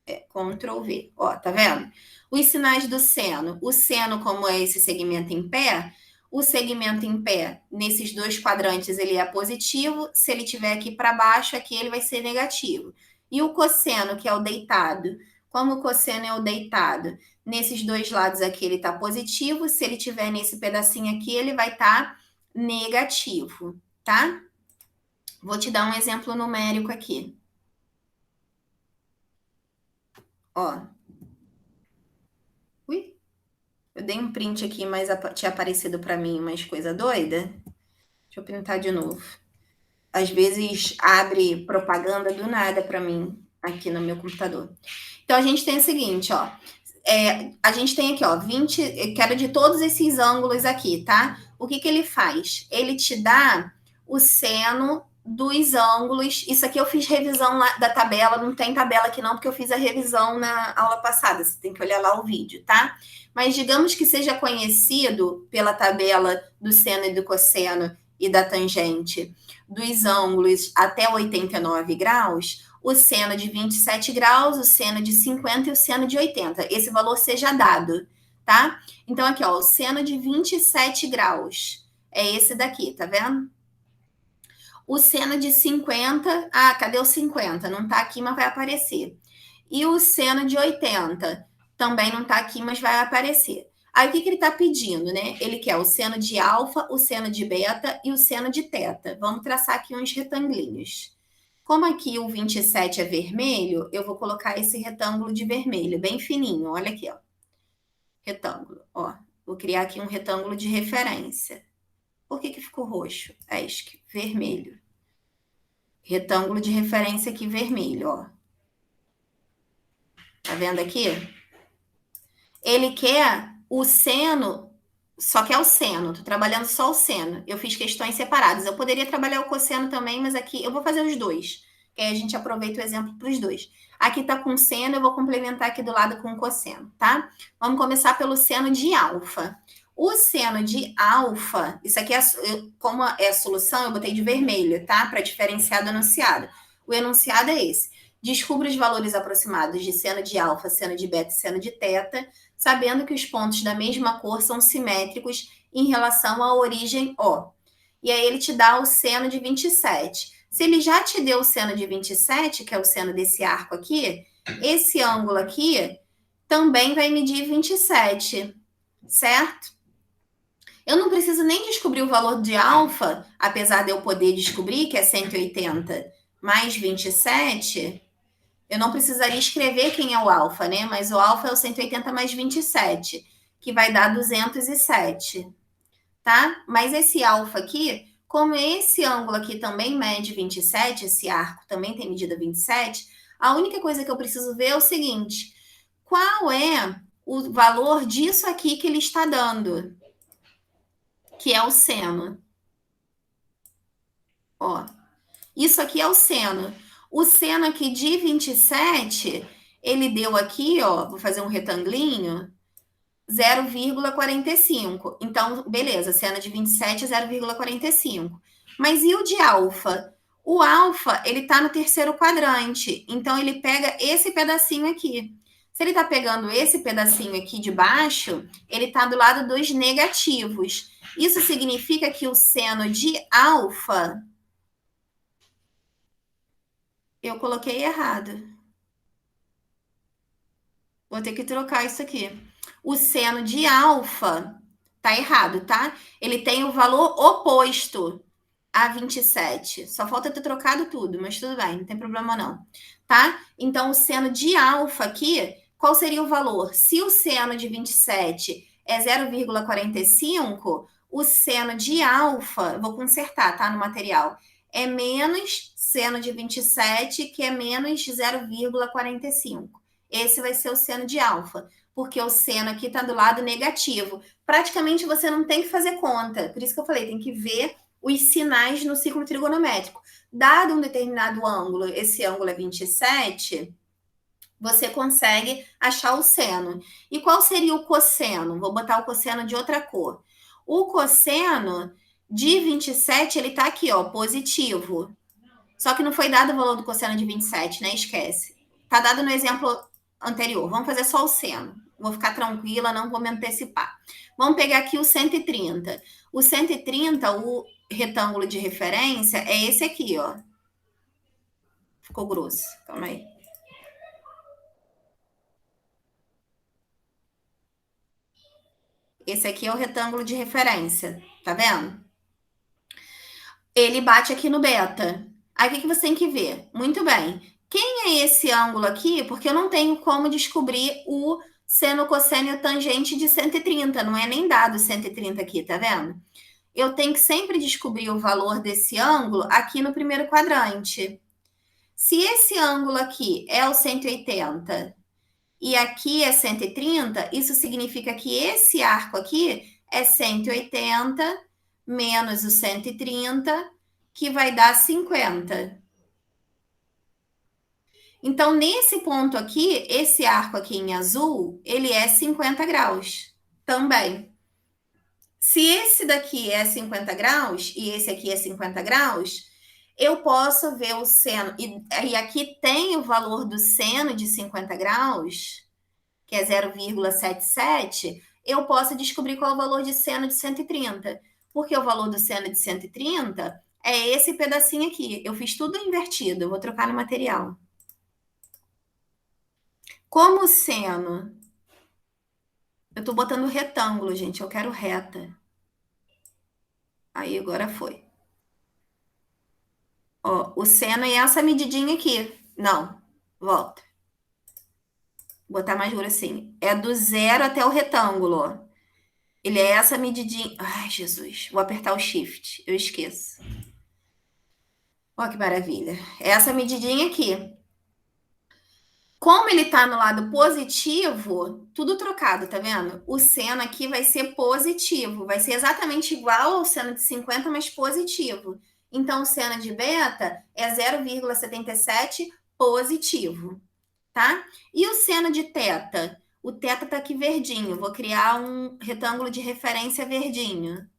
Ctrl V, ó, tá vendo? Os sinais do seno. O seno, como é esse segmento em pé, o segmento em pé, nesses dois quadrantes, ele é positivo. Se ele estiver aqui para baixo, aqui ele vai ser negativo. E o cosseno, que é o deitado. Como o cosseno é o deitado, nesses dois lados aqui ele está positivo. Se ele estiver nesse pedacinho aqui, ele vai estar negativo, tá? Vou te dar um exemplo numérico aqui. Ó. Ui. Eu dei um print aqui, mas tinha aparecido para mim umas coisa doida. Deixa eu printar de novo. Às vezes abre propaganda do nada para mim aqui no meu computador. Então a gente tem o seguinte, ó. A gente tem aqui, ó, 20, eu quero de todos esses ângulos aqui, tá? O que ele faz? Ele te dá o seno dos ângulos. Isso aqui eu fiz revisão lá da tabela, não tem tabela aqui não, porque eu fiz a revisão na aula passada. Você tem que olhar lá o vídeo, tá? Mas digamos que seja conhecido pela tabela do seno e do cosseno e da tangente dos ângulos até 89 graus, o seno de 27 graus, o seno de 50 e o seno de 80. Esse valor seja dado, tá? Então, aqui, ó, o seno de 27 graus é esse daqui, tá vendo? O seno de 50, cadê o 50? Não tá aqui, mas vai aparecer. E o seno de 80 também não tá aqui, mas vai aparecer. Aí, o que ele tá pedindo, né? Ele quer o seno de alfa, o seno de beta e o seno de teta. Vamos traçar aqui uns retanglinhos. Como aqui o 27 é vermelho, eu vou colocar esse retângulo de vermelho, bem fininho. Olha aqui, ó. Retângulo, ó. Vou criar aqui um retângulo de referência. Por que ficou roxo? Vermelho. Retângulo de referência aqui vermelho, ó. Tá vendo aqui? Ele quer o seno, só que é o seno. Tô trabalhando só o seno. Eu fiz questões separadas. Eu poderia trabalhar o cosseno também, mas aqui eu vou fazer os dois. Que aí a gente aproveita o exemplo para os dois. Aqui tá com seno, eu vou complementar aqui do lado com cosseno, tá? Vamos começar pelo seno de alfa. O seno de alfa, isso aqui é como é a solução, eu botei de vermelho, tá? Para diferenciar do enunciado. O enunciado é esse. Descubra os valores aproximados de seno de alfa, seno de beta e seno de teta, sabendo que os pontos da mesma cor são simétricos em relação à origem O. E aí ele te dá o seno de 27. Se ele já te deu o seno de 27, que é o seno desse arco aqui, esse ângulo aqui também vai medir 27, certo? Eu não preciso nem descobrir o valor de alfa, apesar de eu poder descobrir que é 180 mais 27. Eu não precisaria escrever quem é o alfa, né? Mas o alfa é o 180 mais 27, que vai dar 207, tá? Mas esse alfa aqui, como esse ângulo aqui também mede 27, esse arco também tem medida 27, a única coisa que eu preciso ver é o seguinte: qual é o valor disso aqui que ele está dando? Que é o seno. Ó, isso aqui é o seno. O seno aqui de 27, ele deu aqui, ó, vou fazer um retanglinho, 0,45. Então, beleza, seno de 27 é 0,45. Mas e o de alfa? O alfa, ele tá no terceiro quadrante. Então, ele pega esse pedacinho aqui. Se ele tá pegando esse pedacinho aqui de baixo, ele tá do lado dos negativos. Isso significa que o seno de alfa, eu coloquei errado. Vou ter que trocar isso aqui. O seno de alfa tá errado, tá? Ele tem o valor oposto a 27. Só falta ter trocado tudo, mas tudo bem, não tem problema não, tá? Então, o seno de alfa aqui, qual seria o valor? Se o seno de 27 é 0,45, o seno de alfa, vou consertar, tá? No material, é menos seno de 27, que é menos 0,45. Esse vai ser o seno de alfa, porque o seno aqui está do lado negativo. Praticamente você não tem que fazer conta. Por isso que eu falei, tem que ver os sinais no ciclo trigonométrico. Dado um determinado ângulo, esse ângulo é 27, você consegue achar o seno. E qual seria o cosseno? Vou botar o cosseno de outra cor. O cosseno de 27, ele está aqui, ó, positivo. Só que não foi dado o valor do cosseno de 27, né? Esquece. Está dado no exemplo anterior. Vamos fazer só o seno. Vou ficar tranquila, não vou me antecipar. Vamos pegar aqui o 130. O 130, o retângulo de referência, é esse aqui, ó. Ficou grosso. Calma aí. Esse aqui é o retângulo de referência. Tá vendo? Ele bate aqui no beta. Aí o que você tem que ver? Muito bem. Quem é esse ângulo aqui? Porque eu não tenho como descobrir o seno, cosseno e tangente de 130. Não é nem dado 130 aqui, tá vendo? Eu tenho que sempre descobrir o valor desse ângulo aqui no primeiro quadrante. Se esse ângulo aqui é o 180 e aqui é 130, isso significa que esse arco aqui é 180 menos o 130, que vai dar 50. Então, nesse ponto aqui, esse arco aqui em azul, ele é 50 graus também. Se esse daqui é 50 graus e esse aqui é 50 graus, eu posso ver o seno, e aqui tem o valor do seno de 50 graus, que é 0,77, eu posso descobrir qual é o valor de seno de 130. Porque o valor do seno de 130 é esse pedacinho aqui. Eu fiz tudo invertido, eu vou trocar no material. Como o seno, eu tô botando retângulo, gente, eu quero reta. Aí agora foi. Ó, o seno é essa medidinha aqui. Não, volta. Vou botar mais grossinho. É do zero até o retângulo, ó. Ele é essa medidinha. Ai, Jesus. Vou apertar o shift. Eu esqueço. Ó, que maravilha. É essa medidinha aqui. Como ele está no lado positivo, tudo trocado, tá vendo? O seno aqui vai ser positivo, vai ser exatamente igual ao seno de 50, mas positivo. Então, o seno de beta é 0,77 positivo, tá? E o seno de teta? O teta tá aqui verdinho. Vou criar um retângulo de referência verdinho.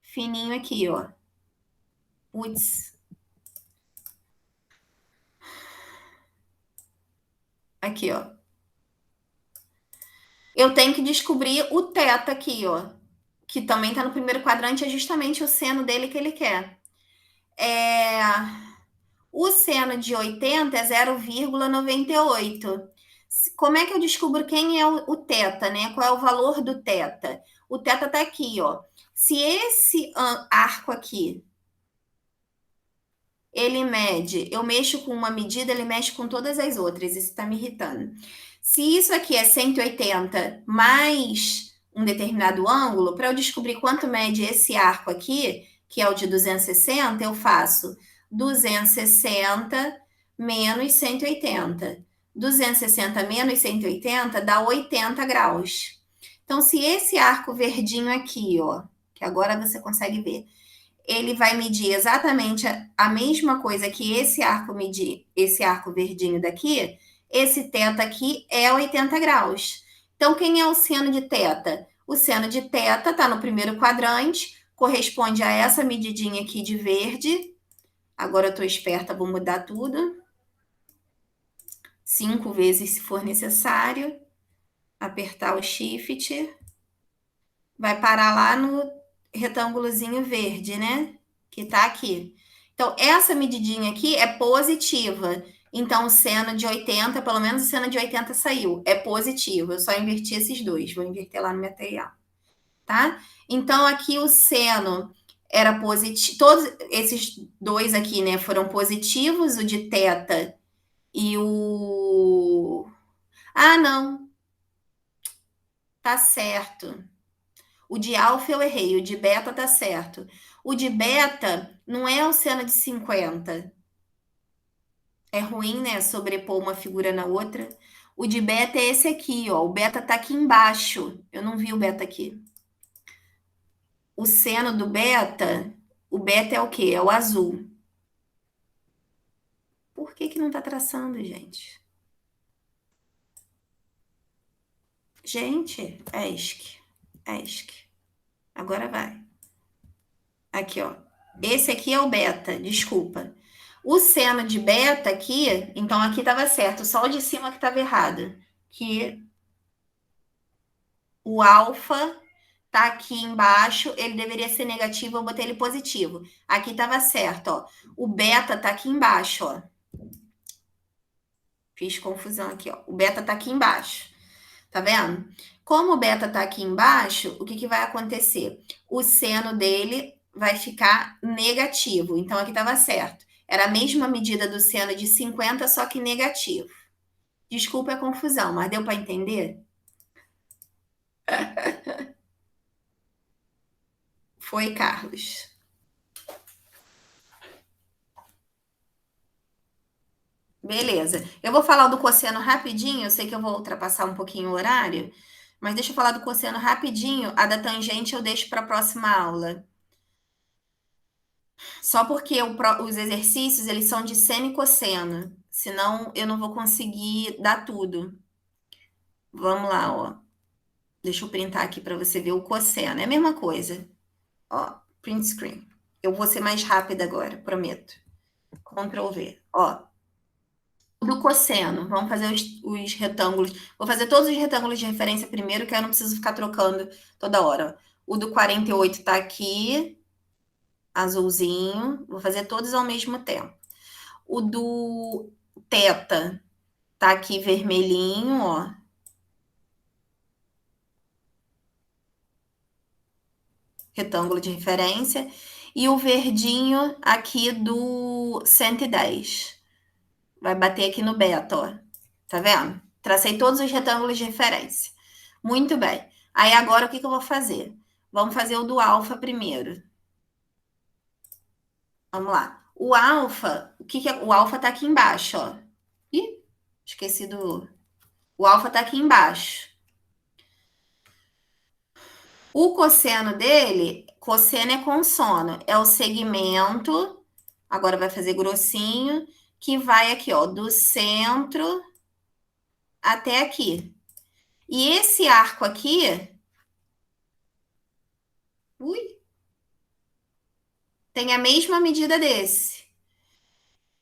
Fininho aqui, ó. Putz. Aqui, ó. Eu tenho que descobrir o teta aqui, ó. Que também está no primeiro quadrante, é justamente o seno dele que ele quer. O seno de 80 é 0,98. Como é que eu descubro quem é o teta, né? Qual é o valor do teta? O teta está aqui, ó. Se esse arco aqui, ele mede, eu mexo com uma medida, ele mexe com todas as outras. Isso está me irritando. Se isso aqui é 180 mais um determinado ângulo, para eu descobrir quanto mede esse arco aqui, que é o de 260, eu faço 260 menos 180. 260 menos 180 dá 80 graus. Então, se esse arco verdinho aqui, ó, que agora você consegue ver, ele vai medir exatamente a mesma coisa que esse arco medir, esse arco verdinho daqui, esse teta aqui é 80 graus. Então, quem é o seno de teta? O seno de teta está no primeiro quadrante, corresponde a essa medidinha aqui de verde. Agora eu estou esperta, vou mudar tudo. 5 vezes se for necessário. Apertar o shift. Vai parar lá no retângulozinho verde, né? Que tá aqui. Então, essa medidinha aqui é positiva. Então, o seno de 80, pelo menos o seno de 80 saiu. É positivo. Eu só inverti esses dois. Vou inverter lá no material. Tá? Então, aqui o seno era positivo. Todos esses dois aqui, né, foram positivos. O de teta e o... Ah, não. Tá certo. O de alfa eu errei, o de beta tá certo. O de beta não é o seno de 50. É ruim, né? Sobrepor uma figura na outra. O de beta é esse aqui, ó. O beta tá aqui embaixo. Eu não vi o beta aqui. O seno do beta, o beta é o quê? É o azul. Por que que não tá traçando, gente? Gente, ESC. Agora vai. Aqui, ó. Esse aqui é o beta, desculpa. O seno de beta aqui, então aqui estava certo, só o de cima que estava errado. Que o alfa tá aqui embaixo, ele deveria ser negativo, eu botei ele positivo. Aqui estava certo, ó. O beta tá aqui embaixo, ó. Fiz confusão aqui, ó. O beta tá aqui embaixo. Tá vendo? Como o beta tá aqui embaixo, o que que vai acontecer? O seno dele vai ficar negativo. Então aqui estava certo. Era a mesma medida do seno de 50, só que negativo. Desculpa a confusão, mas deu para entender? Foi, Carlos. Beleza. Eu vou falar do cosseno rapidinho. Eu sei que eu vou ultrapassar um pouquinho o horário, mas deixa eu falar do cosseno rapidinho. A da tangente eu deixo para a próxima aula. Só porque os exercícios eles são de seno e cosseno. Senão eu não vou conseguir dar tudo. Vamos lá, ó. Deixa eu printar aqui para você ver o cosseno. É a mesma coisa. Ó, print screen. Eu vou ser mais rápida agora, prometo. Ctrl V. Ó, do cosseno. Vamos fazer os retângulos. Vou fazer todos os retângulos de referência primeiro, que eu não preciso ficar trocando toda hora. O do 48 tá aqui, azulzinho. Vou fazer todos ao mesmo tempo. O do teta tá aqui vermelhinho, ó. Retângulo de referência. E o verdinho aqui do 110. Vai bater aqui no beta, ó. Tá vendo? Tracei todos os retângulos de referência. Muito bem. Aí agora o que que eu vou fazer? Vamos fazer o do alfa primeiro. Vamos lá. O alfa, o alfa tá aqui embaixo, ó. Ih, Esqueci do... O alfa está aqui embaixo. O cosseno dele, cosseno é consono, é o segmento, agora vai fazer grossinho, que vai aqui, ó, do centro até aqui. E esse arco aqui, tem a mesma medida desse.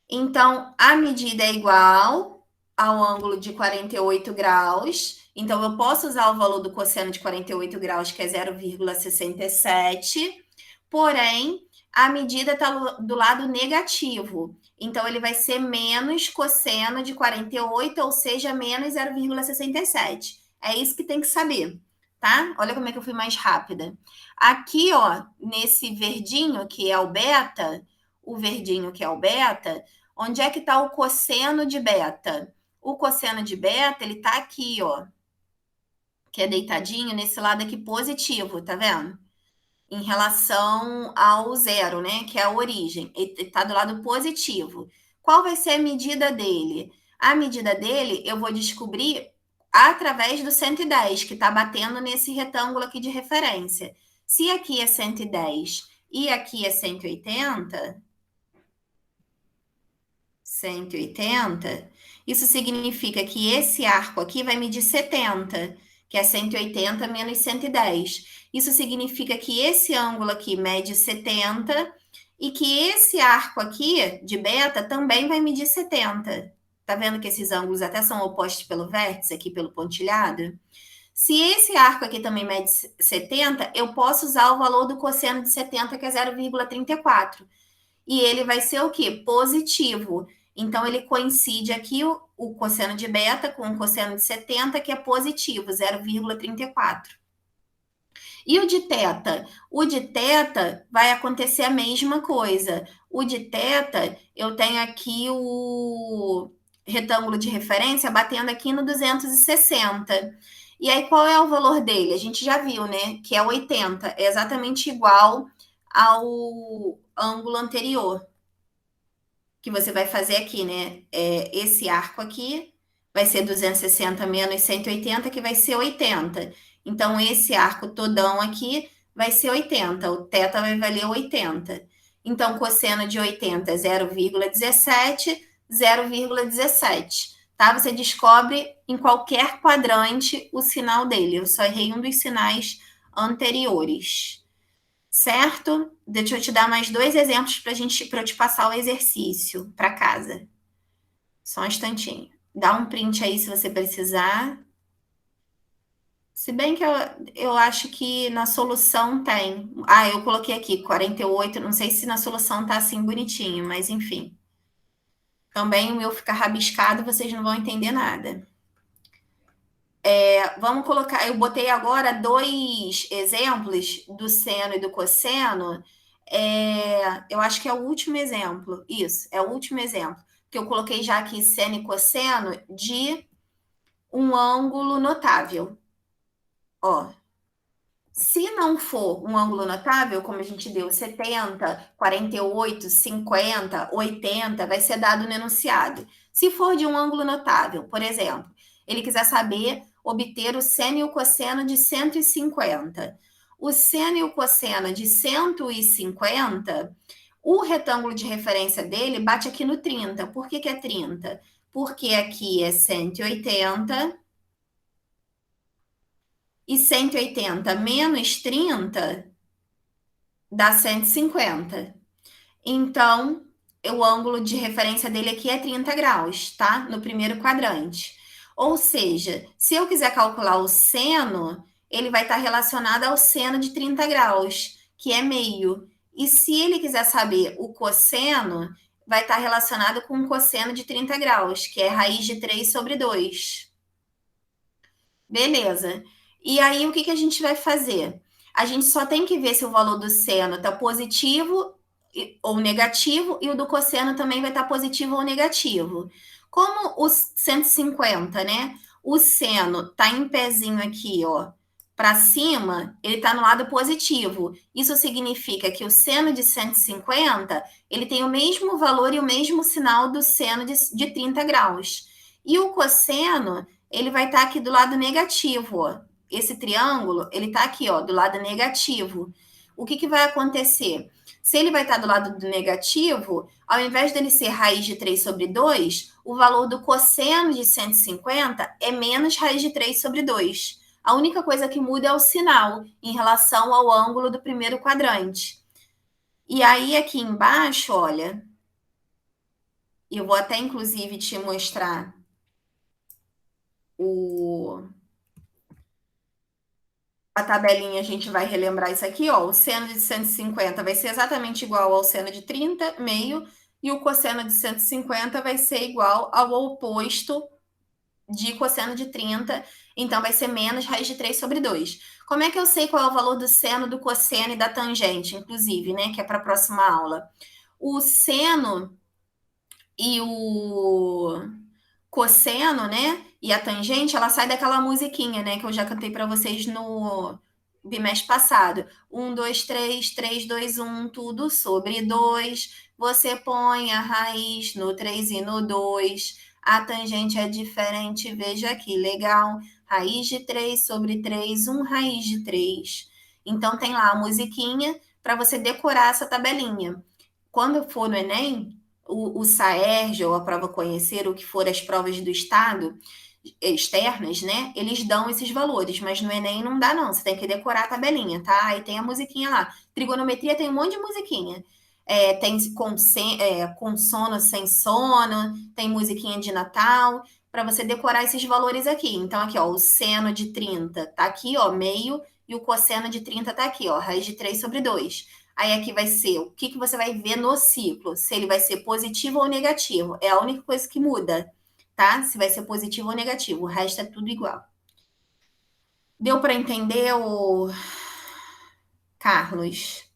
Então, a medida é igual ao ângulo de 48 graus. Então, eu posso usar o valor do cosseno de 48 graus, que é 0,67. Porém, a medida está do lado negativo. Então, ele vai ser menos cosseno de 48, ou seja, menos 0,67. É isso que tem que saber, tá? Olha como é que eu fui mais rápida. Aqui, ó, nesse verdinho, que é o beta, onde é que está o cosseno de beta? O cosseno de beta, ele está aqui, ó, que é deitadinho nesse lado aqui positivo, tá vendo? Em relação ao zero, né? Que é a origem. Ele está do lado positivo. Qual vai ser a medida dele? A medida dele eu vou descobrir através do 110, que está batendo nesse retângulo aqui de referência. Se aqui é 110 e aqui é 180, isso significa que esse arco aqui vai medir 70, que é 180 menos 110. Isso significa que esse ângulo aqui mede 70 e que esse arco aqui de beta também vai medir 70. Tá vendo que esses ângulos até são opostos pelo vértice, aqui pelo pontilhado? Se esse arco aqui também mede 70, eu posso usar o valor do cosseno de 70, que é 0,34. E ele vai ser o quê? Positivo. Então, ele coincide aqui o cosseno de beta com o cosseno de 70, que é positivo, 0,34. E o de teta? O de teta vai acontecer a mesma coisa. O de teta, eu tenho aqui o retângulo de referência batendo aqui no 260. E aí, qual é o valor dele? A gente já viu, né? Que é 80. É exatamente igual ao ângulo anterior que você vai fazer aqui, né? Esse arco aqui vai ser 260 menos 180, que vai ser 80. Então, esse arco todão aqui vai ser 80. O θ vai valer 80. Então, cosseno de 80 é 0,17, 0,17. Tá? Você descobre em qualquer quadrante o sinal dele. Eu só errei um dos sinais anteriores. Certo? Deixa eu te dar mais 2 exemplos para eu te passar o exercício para casa. Só um instantinho. Dá um print aí se você precisar. Se bem que eu acho que na solução tem. Ah, eu coloquei aqui 48. Não sei se na solução tá assim bonitinho, mas enfim. Também o meu ficar rabiscado, vocês não vão entender nada. Vamos colocar, eu botei agora 2 exemplos do seno e do cosseno. Eu acho que é o último exemplo. Isso, é o último exemplo. Que eu coloquei já aqui seno e cosseno de um ângulo notável. Ó, se não for um ângulo notável, como a gente deu 70, 48, 50, 80, vai ser dado no enunciado. Se for de um ângulo notável, por exemplo, ele quiser saber obter o seno e o cosseno de 150. O seno e o cosseno de 150, o retângulo de referência dele bate aqui no 30. Por que é 30? Porque aqui é 180 e 180 menos 30 dá 150. Então, o ângulo de referência dele aqui é 30 graus, tá? No primeiro quadrante. Ou seja, se eu quiser calcular o seno, ele vai estar relacionado ao seno de 30 graus, que é meio. E se ele quiser saber o cosseno, vai estar relacionado com o cosseno de 30 graus, que é raiz de 3 sobre 2. Beleza. E aí, o que a gente vai fazer? A gente só tem que ver se o valor do seno está positivo ou negativo, e o do cosseno também vai estar positivo ou negativo. Como o 150, né? O seno está em pezinho aqui, ó, para cima, ele está no lado positivo. Isso significa que o seno de 150, ele tem o mesmo valor e o mesmo sinal do seno de 30 graus. E o cosseno, ele vai estar aqui do lado negativo, ó. Esse triângulo, ele está aqui, ó, do lado negativo. O que vai acontecer? Se ele vai estar do lado do negativo, ao invés dele ser raiz de 3 sobre 2, o valor do cosseno de 150 é menos raiz de 3 sobre 2. A única coisa que muda é o sinal em relação ao ângulo do primeiro quadrante. E aí, aqui embaixo, olha, eu vou até inclusive te mostrar a tabelinha, a gente vai relembrar isso aqui, ó. O seno de 150 vai ser exatamente igual ao seno de 30, meio, e o cosseno de 150 vai ser igual ao oposto de cosseno de 30, então vai ser menos raiz de 3 sobre 2. Como é que eu sei qual é o valor do seno, do cosseno e da tangente, inclusive, né? Que é para a próxima aula. O seno e o cosseno, né? E a tangente, ela sai daquela musiquinha, né? Que eu já cantei para vocês no bimestre passado. 1, 2, 3, 3, 2, 1, tudo sobre 2. Você põe a raiz no 3 e no 2. A tangente é diferente, veja que legal. Raiz de 3 sobre 3, 1 raiz de 3. Então tem lá a musiquinha para você decorar essa tabelinha. Quando for no Enem, o SAERJ ou a prova conhecer, o que for as provas do Estado, externas, né? Eles dão esses valores, mas no Enem não dá, não. Você tem que decorar a tabelinha, tá? Aí tem a musiquinha lá. Trigonometria tem um monte de musiquinha. Tem com sono, sem sono, tem musiquinha de Natal, para você decorar esses valores aqui. Então, aqui, ó, o seno de 30 tá aqui, ó, meio, e o cosseno de 30 tá aqui, ó, raiz de 3 sobre 2. Aí aqui vai ser o que você vai ver no ciclo, se ele vai ser positivo ou negativo. É a única coisa que muda, tá? Se vai ser positivo ou negativo. O resto é tudo igual. Deu para entender, o Carlos?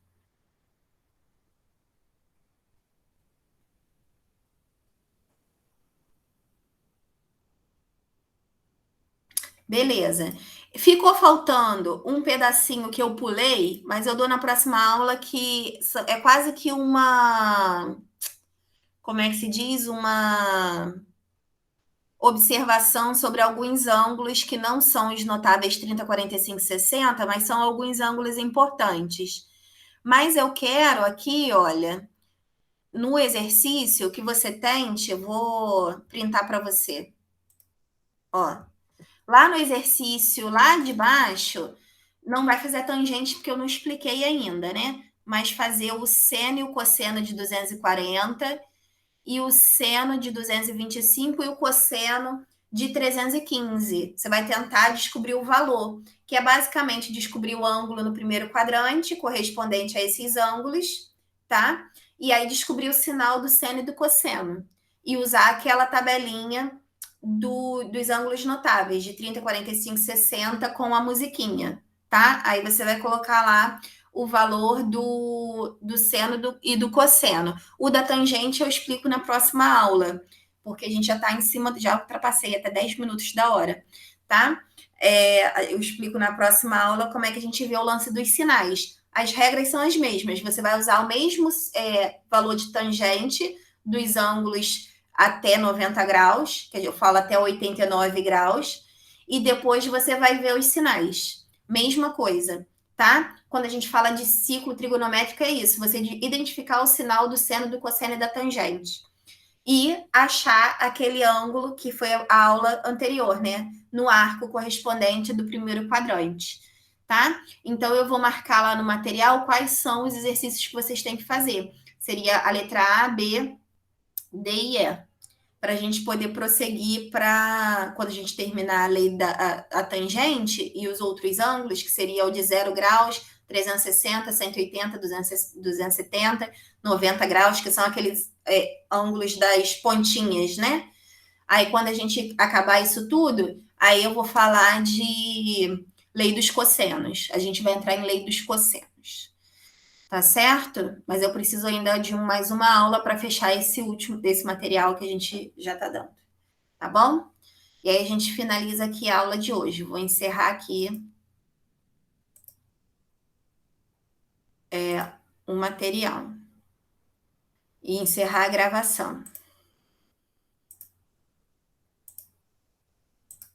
Beleza. Ficou faltando um pedacinho que eu pulei, mas eu dou na próxima aula que é quase que uma, como é que se diz? Uma observação sobre alguns ângulos que não são os notáveis 30, 45, 60, mas são alguns ângulos importantes. Mas eu quero aqui, olha, no exercício que você tente, eu vou printar para você. Ó, lá no exercício, lá de baixo, não vai fazer a tangente porque eu não expliquei ainda, né? Mas fazer o seno e o cosseno de 240 e o seno de 225 e o cosseno de 315. Você vai tentar descobrir o valor, que é basicamente descobrir o ângulo no primeiro quadrante, correspondente a esses ângulos, tá? E aí descobrir o sinal do seno e do cosseno. E usar aquela tabelinha dos ângulos notáveis, de 30, 45, 60, com a musiquinha, tá? Aí você vai colocar lá o valor do seno e do cosseno. O da tangente eu explico na próxima aula, porque a gente já está em cima, já ultrapassei até 10 minutos da hora, tá? Eu explico na próxima aula como é que a gente vê o lance dos sinais. As regras são as mesmas, você vai usar o mesmo valor de tangente dos ângulos até 90 graus, que eu falo até 89 graus, e depois você vai ver os sinais. Mesma coisa, tá? Quando a gente fala de ciclo trigonométrico, é isso: você identificar o sinal do seno, do cosseno e da tangente. E achar aquele ângulo que foi a aula anterior, né? No arco correspondente do primeiro quadrante, tá? Então, eu vou marcar lá no material quais são os exercícios que vocês têm que fazer. Seria a letra A, B, D e E, para a gente poder prosseguir para quando a gente terminar a lei da tangente e os outros ângulos, que seria o de 0 graus, 360, 180, 270, 90 graus, que são aqueles ângulos das pontinhas, né? Aí, quando a gente acabar isso tudo, aí eu vou falar de lei dos cossenos. A gente vai entrar em lei dos cossenos. Tá certo? Mas eu preciso ainda de mais uma aula para fechar esse material que a gente já tá dando. Tá bom? E aí a gente finaliza aqui a aula de hoje. Vou encerrar aqui o material e encerrar a gravação.